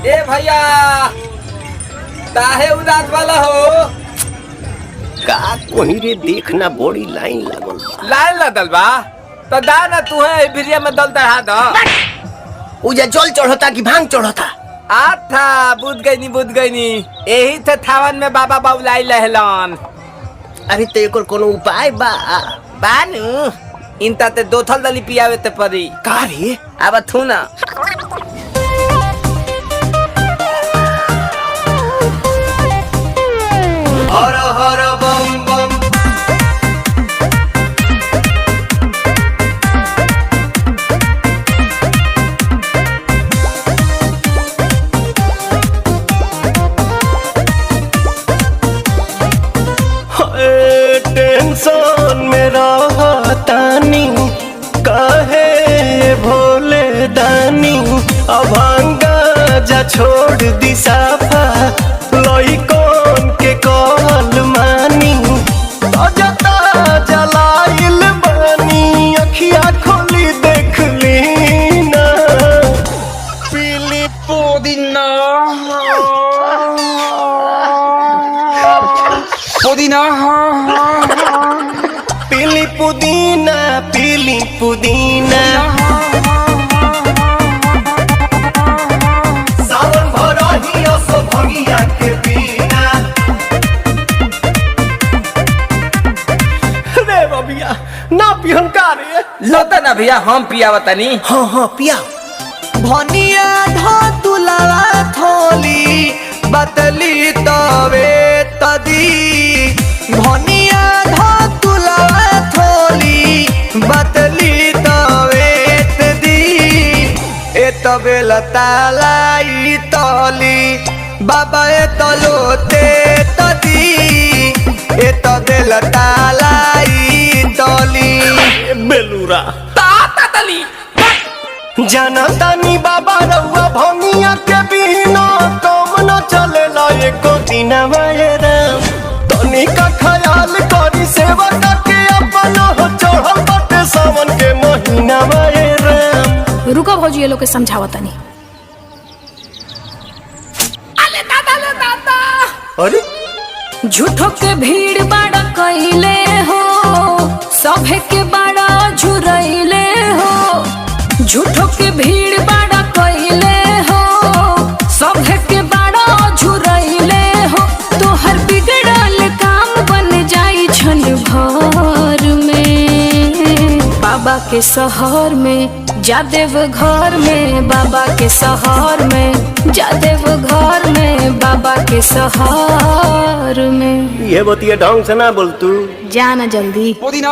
ए भैया काहे उदास वाला हो? का कोही रे देखना बड़ी लाइन लगल बा तो दा ना तू है भिरिया में दल चढ़ा दो। उजा जल चढ़ता कि भांग चढ़ता? था बुझ गई नी यही थे थावन में बाबा बाबुलाई लहलन। अरे तो एक कोनो उपाय बा? बानू इनता ते दो थल दली पियावे ते परी का रे? अब थू ना हर हर बम बम। टेंशन में रहतानी काहे भोले दानी अभांगा जा छोड़ दी साफा लइकन के कहल मानी ताजा ताजा लाइल बानी अखिया खोली देख ली ना पीली पुदीना पुदीना पीली पुदीना पीली पुदीना सावन भरही असो भंगिया के बिना। रे बबिया ना पिहन का रे? लोता ना भैया हम पियावा तनी। हाँ हाँ पिया। भनिया धतुलावा थोली बतली तवे तदी भनिया धतुलावा थोली बतली तवे तदी ए तबे लतालाई तली बाबा ए तलोते तदी ए तबे लतालाई तली बेलूरा ताता तली जाना तानी बाबा रउआ भंगिया के बिना कम न चलेला एको दिन राम तनी का ख्याल करी सेवा के अपना हो चढ़ल बाटे सावन के महीना राम। रुको भौजी ये लोग के समझावा तनी। अरे झूठो के भीड़ बाड़ा कइले हो सभे के बाड़ा झुरइले हो झूठो के भीड़ बाड़ा कइले हो सभे के बाड़ा झुरइले हो तोहर बिगड़ल काम बन जाई छन भर में बाबा के शहर में जादेव घर में बाबा के शहर में जादेव घर में बाबा के शहर में। ये बतिया ढंग से ना बोल तू जाना जल्दी। पुदीना